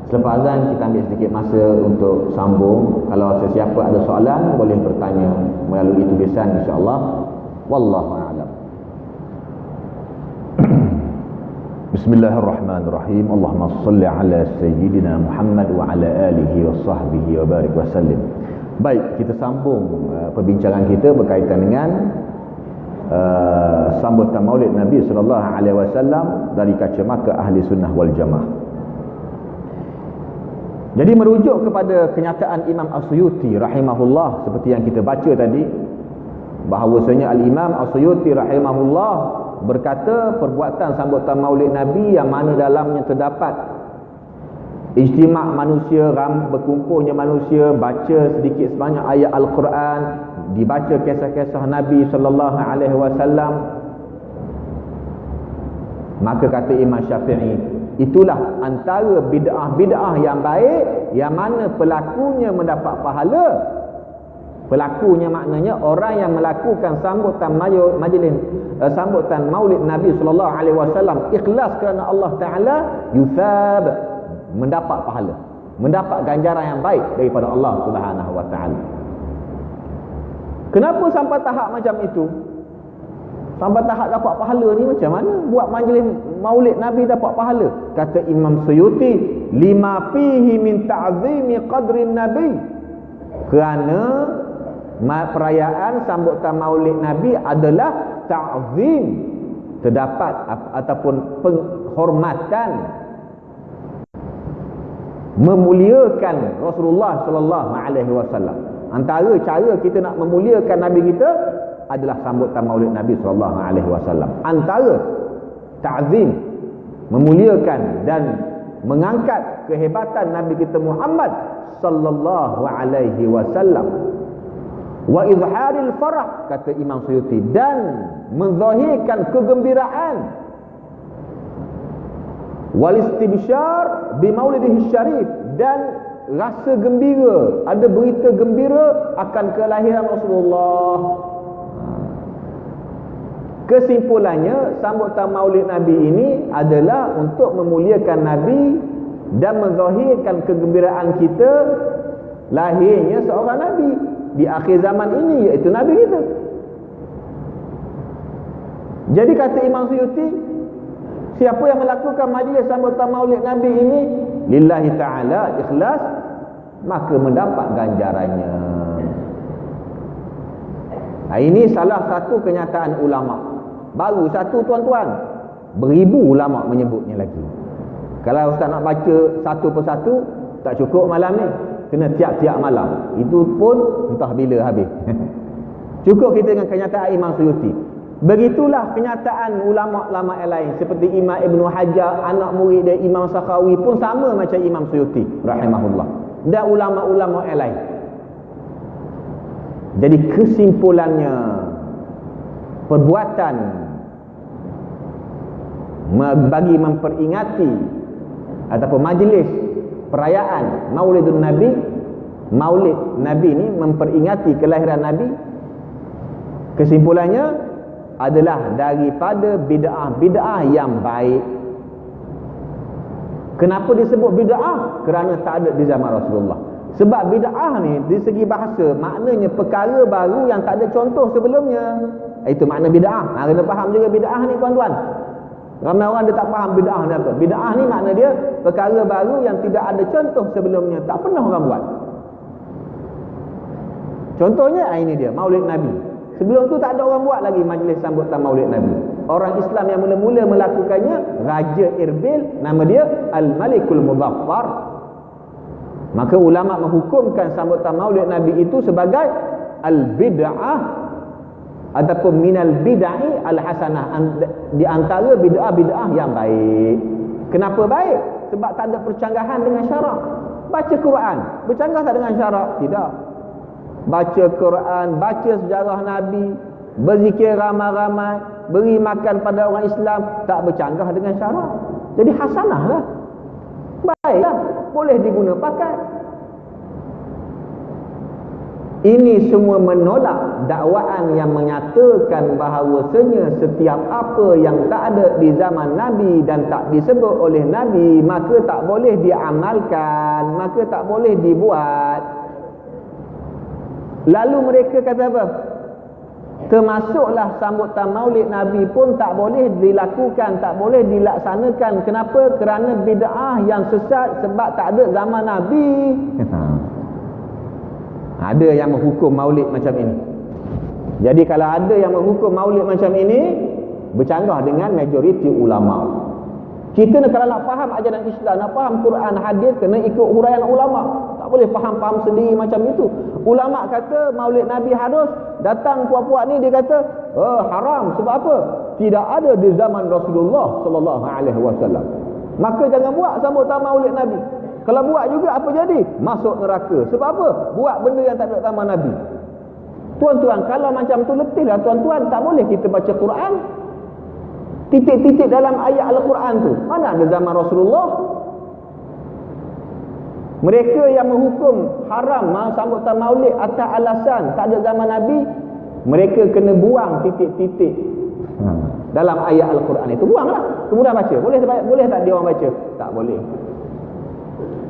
Selepas azan kita ambil sedikit masa untuk sambung. Kalau sesiapa ada soalan boleh bertanya melalui tulisan, insya-Allah. Wallahu a'lam. Bismillahirrahmanirrahim. Allahumma salli ala sayyidina Muhammad wa ala alihi wa sahbihi wa barik wa sallim. Baik, kita sambung perbincangan kita berkaitan dengan sambutan maulid Nabi sallallahu alaihi wasallam dari kacamata ahli sunnah wal jamaah. Jadi merujuk kepada kenyataan Imam As-Suyuti rahimahullah, seperti yang kita baca tadi, bahawasanya Al-Imam As-Suyuti rahimahullah berkata perbuatan sambutan maulid Nabi yang mana dalamnya terdapat ijtima' manusia, berkumpulnya manusia, baca sedikit sebanyak ayat Al-Quran, dibaca kisah-kisah Nabi sallallahu alaihi wasallam, maka kata Imam Syafi'i, itulah antara bid'ah-bid'ah yang baik, yang mana pelakunya mendapat pahala. Pelakunya maknanya orang yang melakukan sambutan majlis sambutan maulid Nabi sallallahu alaihi wasallam ikhlas kerana Allah Taala, yuthab, mendapat pahala, mendapat ganjaran yang baik daripada Allah Subhanahu wa Taala. Kenapa sampai tahap macam itu? Sampai tahap dapat pahala ni macam mana? Buat majlis maulid Nabi dapat pahala. Kata Imam Suyuti, lima fihi min ta'zimi qadrin Nabi. Kerana perayaan sambutan maulid Nabi adalah ta'zim, terdapat ataupun penghormatan, memuliakan Rasulullah sallallahu alaihi wasallam. Antara cara kita nak memuliakan Nabi kita adalah sambutan maulid Nabi sallallahu alaihi wasallam. Antara ta'zim, memuliakan dan mengangkat kehebatan Nabi kita Muhammad sallallahu alaihi wasallam. Wa izharil farah, kata Imam Suyuti, dan menzahirkan kegembiraan, wal istibsyar bi maulidihi syarif, dan rasa gembira, ada berita gembira akan kelahiran Rasulullah. Kesimpulannya, sambutan maulid Nabi ini adalah untuk memuliakan Nabi dan menzahirkan kegembiraan kita lahirnya seorang Nabi di akhir zaman ini, iaitu Nabi kita. Jadi kata Imam Suyuti, siapa yang melakukan majlis sambutan maulid Nabi ini lillahi ta'ala, ikhlas, maka mendapat ganjarannya. Ini salah satu kenyataan ulama. Baru satu, tuan-tuan, beribu ulama menyebutnya lagi. Kalau ustaz nak baca satu persatu, tak cukup malam ni, kena tiap-tiap malam. Itu pun entah bila habis. Cukup kita dengan kenyataan Imam Suyuti. Begitulah kenyataan ulama-ulama yang lain seperti Imam Ibn Hajar, anak murid dia Imam Sakhawi pun sama macam Imam Suyuti rahimahullah, dan ulama-ulama yang lain. Jadi kesimpulannya, perbuatan bagi memperingati ataupun majlis perayaan Maulidun Nabi, Maulid Nabi ni memperingati kelahiran Nabi, kesimpulannya adalah daripada bid'ah-bid'ah yang baik. Kenapa disebut bid'ah? Kerana tak ada di zaman Rasulullah. Sebab bid'ah ni di segi bahasa maknanya perkara baru yang tak ada contoh sebelumnya. Itu makna bid'ah. Kena faham juga bid'ah ni tuan-tuan. Ramai orang dia tak faham bid'ah ni apa. Bid'ah ni makna dia perkara baru yang tidak ada contoh sebelumnya, tak pernah orang buat. Contohnya ini dia, Maulid Nabi. Sebelum tu tak ada orang buat lagi majlis sambutan Maulid Nabi. Orang Islam yang mula-mula melakukannya Raja Irbil, nama dia Al-Malikul Muzaffar. Maka ulama menghukumkan sambutan Maulid Nabi itu sebagai al-bid'ah ataupun minal bid'ah al-hasanah, di antara bid'ah-bid'ah yang baik. Kenapa baik? Sebab tak ada percanggahan dengan syarak. Baca Quran, bercanggah tak dengan syarak? Tidak. Baca Quran, baca sejarah Nabi, berzikir ramai-ramai, beri makan pada orang Islam, tak bercanggah dengan syarak. Jadi hasanah lah, baiklah, boleh diguna pakai. Ini semua menolak dakwaan yang menyatakan bahawasanya setiap apa yang tak ada di zaman Nabi dan tak disebut oleh Nabi, maka tak boleh diamalkan, maka tak boleh dibuat. Lalu mereka kata apa? Termasuklah sambutan Maulid Nabi pun tak boleh dilakukan, tak boleh dilaksanakan. Kenapa? Kerana bid'ah yang sesat sebab tak ada zaman Nabi. Ada yang menghukum Maulid macam ini. Jadi kalau ada yang menghukum Maulid macam ini, bercanggah dengan majoriti ulama. Kita kalau nak faham ajaran Islam, nak faham Quran, hadis, kena ikut huraian ulama. Tak boleh faham-faham sendiri macam itu. Ulama kata Maulid Nabi harus, datang puak-puak ni dia kata haram. Sebab apa? Tidak ada di zaman Rasulullah sallallahu alaihi wasallam. Maka jangan buat sambutan Maulid Nabi. Kalau buat juga apa jadi? Masuk neraka. Sebab apa? Buat benda yang tak ada zaman Nabi. Tuan-tuan, kalau macam tu letihlah tuan-tuan, tak boleh kita baca Quran. Titik-titik dalam ayat Al-Quran tu mana ada zaman Rasulullah. Mereka yang menghukum haram sambutan Maulid atas alasan tak ada zaman Nabi, mereka kena buang titik-titik dalam ayat Al-Quran itu. Buanglah, kemudian baca. Boleh tak dia orang baca? Tak boleh.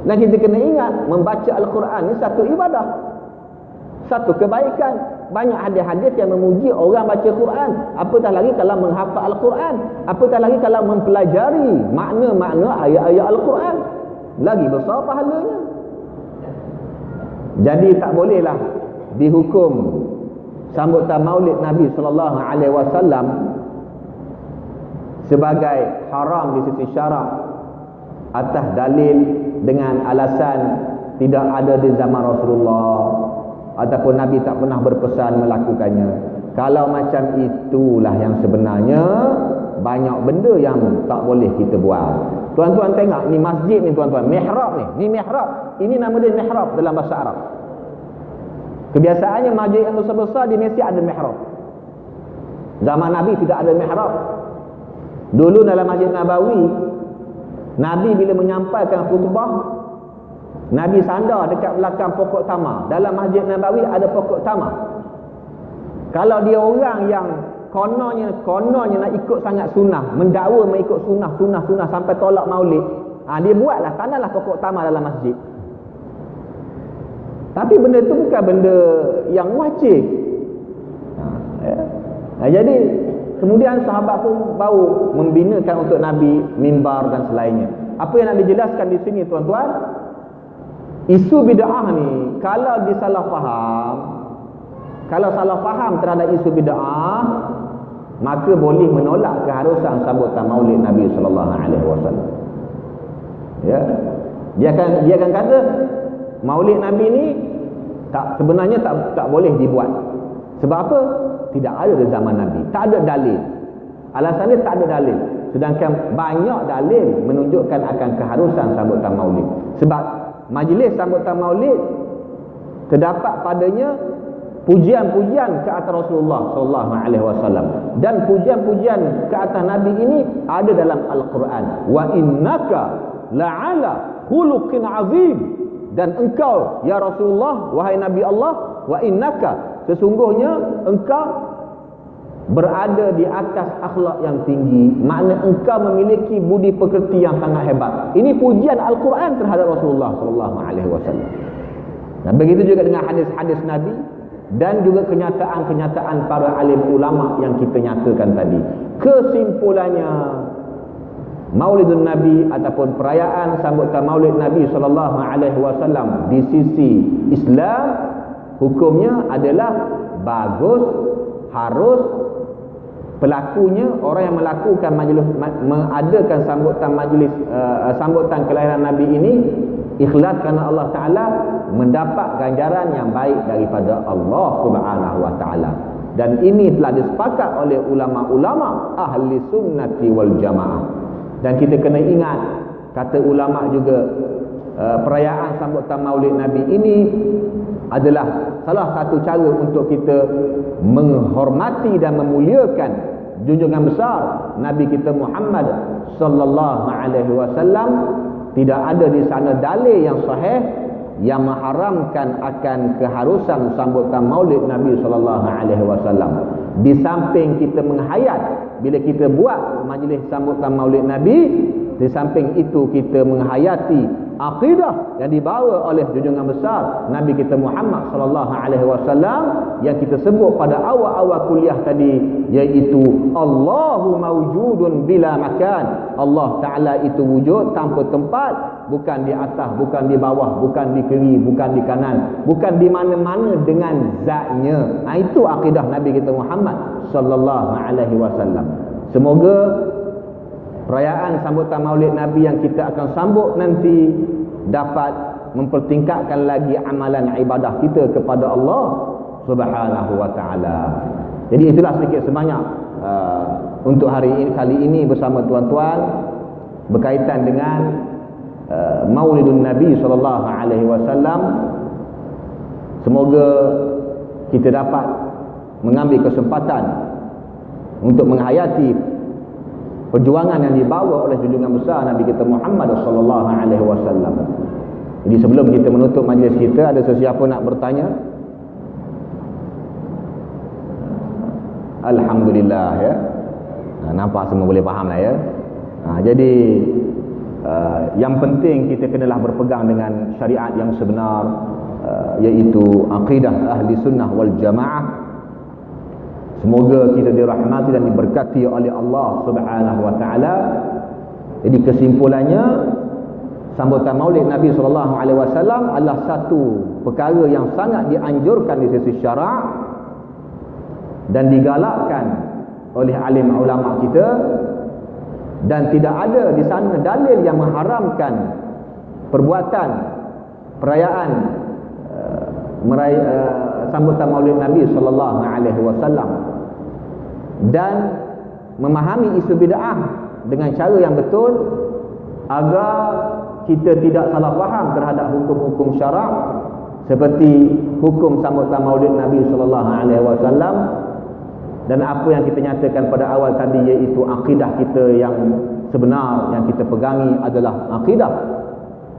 Dan kita kena ingat, membaca Al-Quran ni satu ibadah, satu kebaikan. Banyak hadis-hadis yang memuji orang baca Quran. Apatah lagi kalau menghafal Al-Quran, apatah lagi kalau mempelajari makna-makna ayat-ayat Al-Quran, lagi besar pahalanya. Jadi tak bolehlah dihukum sambutan Maulid Nabi sallallahu alaihi wasallam sebagai haram di sisi syarak atas dalil dengan alasan tidak ada di zaman Rasulullah ataupun Nabi tak pernah berpesan melakukannya. Kalau macam itulah yang sebenarnya banyak benda yang tak boleh kita buat. Tuan-tuan tengok ni masjid ni tuan-tuan, mihrab ni mihrab. Ini nama dia mihrab dalam bahasa Arab. Kebiasaannya masjid yang besar-besar di Malaysia ada mihrab. Zaman Nabi tidak ada mihrab. Dulu dalam Masjid Nabawi, Nabi bila menyampaikan khutbah, Nabi sandar dekat belakang pokok tamar. Dalam Masjid Nabawi ada pokok tamar. Kalau dia orang yang kononnya nak ikut sangat sunnah, mendakwa mengikut sunnah sampai tolak maulid, dia buatlah, tanamlah pokok tamar dalam masjid. Tapi benda tu bukan benda yang wajib. Jadi kemudian sahabat pun baru membinakan untuk Nabi mimbar dan selainnya. Apa yang nak dijelaskan di sini tuan-tuan, isu bid'ah ni kalau disalah faham terhadap isu bid'ah, maka boleh menolak keharusan sambutan Maulid Nabi sallallahu alaihi wasallam. Ya. Dia akan kata Maulid Nabi ni sebenarnya tak boleh dibuat. Sebab apa? Tidak ada di zaman Nabi, tak ada dalil. Alasannya tak ada dalil. Sedangkan banyak dalil menunjukkan akan keharusan sambutan maulid. Sebab majlis sambutan maulid terdapat padanya pujian-pujian ke atas Rasulullah sallallahu alaihi wasallam, dan pujian-pujian ke atas Nabi ini ada dalam Al-Quran. Wa innaka la'ala khuluqin azim, dan engkau ya Rasulullah, wahai Nabi Allah, wa innaka, sesungguhnya engkau berada di atas akhlak yang tinggi, makna engkau memiliki budi pekerti yang sangat hebat. Ini pujian Al-Quran terhadap Rasulullah sallallahu alaihi wasallam. Dan begitu juga dengan hadis-hadis Nabi dan juga kenyataan-kenyataan para alim ulama yang kita nyatakan tadi. Kesimpulannya, Maulidun Nabi ataupun perayaan sambutan Maulid Nabi sallallahu alaihi wasallam di sisi Islam, hukumnya adalah bagus, harus. Pelakunya, orang yang melakukan majlis, mengadakan sambutan kelahiran Nabi ini ikhlas kerana Allah Ta'ala, mendapat ganjaran yang baik daripada Allah Subhanahu Wa Ta'ala. Dan ini telah disepakat oleh ulama-ulama ahli sunnati wal jamaah. Dan kita kena ingat, kata ulama juga, perayaan sambutan Maulid Nabi ini adalah salah satu cara untuk kita menghormati dan memuliakan junjungan besar Nabi kita Muhammad sallallahu alaihi wasallam. Tidak ada di sana dalil yang sahih yang mengharamkan akan keharusan sambutan Maulid Nabi sallallahu alaihi wasallam. Di samping kita menghayat bila kita buat majlis sambutan Maulid Nabi, di samping itu kita menghayati akidah yang dibawa oleh junjungan besar Nabi kita Muhammad sallallahu alaihi wasallam yang kita sebut pada awal-awal kuliah tadi, iaitu Allahu mawjudun bila makan. Allah Taala itu wujud tanpa tempat, bukan di atas, bukan di bawah, bukan di kiri, bukan di kanan, bukan di mana-mana dengan zatnya. Itu akidah Nabi kita Muhammad sallallahu alaihi wasallam. Semoga perayaan sambutan Maulid Nabi yang kita akan sambut nanti dapat mempertingkatkan lagi amalan ibadah kita kepada Allah Subhanahu Wa Taala. Jadi itulah sedikit sebanyak untuk hari ini, kali ini bersama tuan-tuan berkaitan dengan Maulidun Nabi sallallahu alaihi wasallam. Semoga kita dapat mengambil kesempatan untuk menghayati perjuangan yang dibawa oleh junjungan besar Nabi kita Muhammad sallallahu alaihi wasallam. Jadi sebelum kita menutup majlis kita, ada sesiapa nak bertanya? Alhamdulillah ya. Nampak semua boleh faham lah ya. Jadi yang penting kita kenalah berpegang dengan syariat yang sebenar, iaitu akidah ahli sunnah wal jamaah. Semoga kita dirahmati dan diberkati oleh Allah Subhanahu Wa Taala. Jadi kesimpulannya, sambutan Maulid Nabi sallallahu alaihi wasallam adalah satu perkara yang sangat dianjurkan di sisi syarak dan digalakkan oleh alim ulama kita, dan tidak ada di sana dalil yang mengharamkan perbuatan perayaan sambutan Maulid Nabi sallallahu alaihi wasallam, dan memahami isu bid'ah dengan cara yang betul agar kita tidak salah faham terhadap hukum-hukum syarak seperti hukum sambutan Maulid Nabi sallallahu alaihi wasallam, dan apa yang kita nyatakan pada awal tadi, iaitu akidah kita yang sebenar yang kita pegangi adalah akidah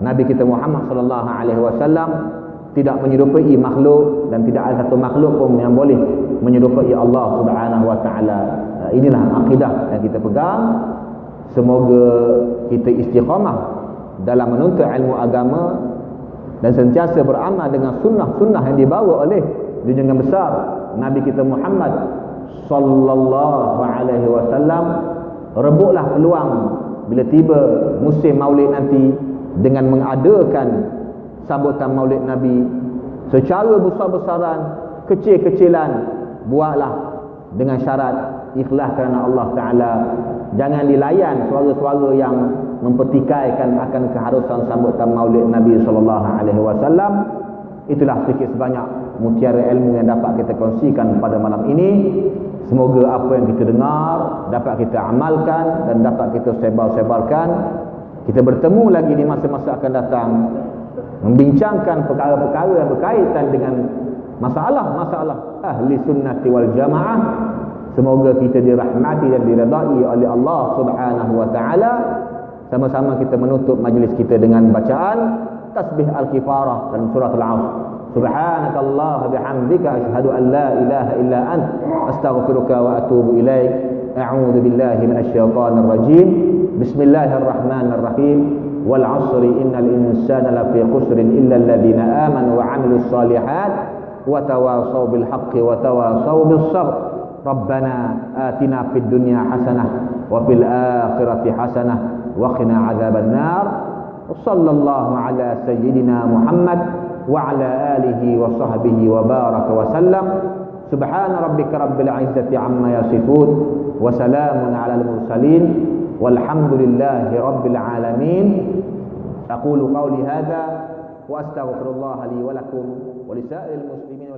Nabi kita Muhammad sallallahu alaihi wasallam tidak menyerupai makhluk, dan tidak ada satu makhluk pun yang boleh menyerupai Allah Subhanahu Wa Taala. Inilah akidah yang kita pegang. Semoga kita istiqamah dalam menuntut ilmu agama dan sentiasa beramal dengan sunnah-sunnah yang dibawa oleh junjungan besar Nabi kita Muhammad sallallahu alaihi wasallam. Rebutlah peluang bila tiba musim Maulid nanti dengan mengadakan sambutan Maulid Nabi secara besar-besaran, kecil-kecilan. Buatlah dengan syarat ikhlas kerana Allah Ta'ala. Jangan dilayan suara-suara yang mempertikaikan akan keharusan sambutan Maulid Nabi sallallahu alaihi wasallam. Itulah sedikit sebanyak mutiara ilmu yang dapat kita kongsikan pada malam ini. Semoga apa yang kita dengar dapat kita amalkan dan dapat kita sebar-sebarkan. Kita bertemu lagi di masa-masa akan datang, membincangkan perkara-perkara yang berkaitan dengan masalah-masalah ahli sunnati wal jamaah. Semoga kita dirahmati dan diredai oleh Allah Subhanahu wa taala. Sama-sama kita menutup majlis kita dengan bacaan tasbih al-kifarah dan surah al-'asr. Subhanakallah bihamdika asyhadu an la ilaha illa ant astaghfiruka wa atubu ilaik. A'udzu billahi minasy syaithanir rajim. Bismillahirrahmanirrahim. Wal 'asri innal insana lafi khusrin illa alladhina amanu wa 'amilus shalihat wa tawasaw bil haqqi wa tawasaw bis sabr. Rabbana atina fid dunya hasanah wa fil akhirati hasanah wa qina adzaban nar. Sallallahu ala sayyidina Muhammad wa ala alihi wa sahbihi wa baraka wa sallam. Subhana rabbika rabbil izzati amma yasifun wa salamun ala al mursalin walhamdulillahi rabbil alamin. Aqulu qawli hadha wa astaghfirullah li wa lakum wa lisa'il muslimin.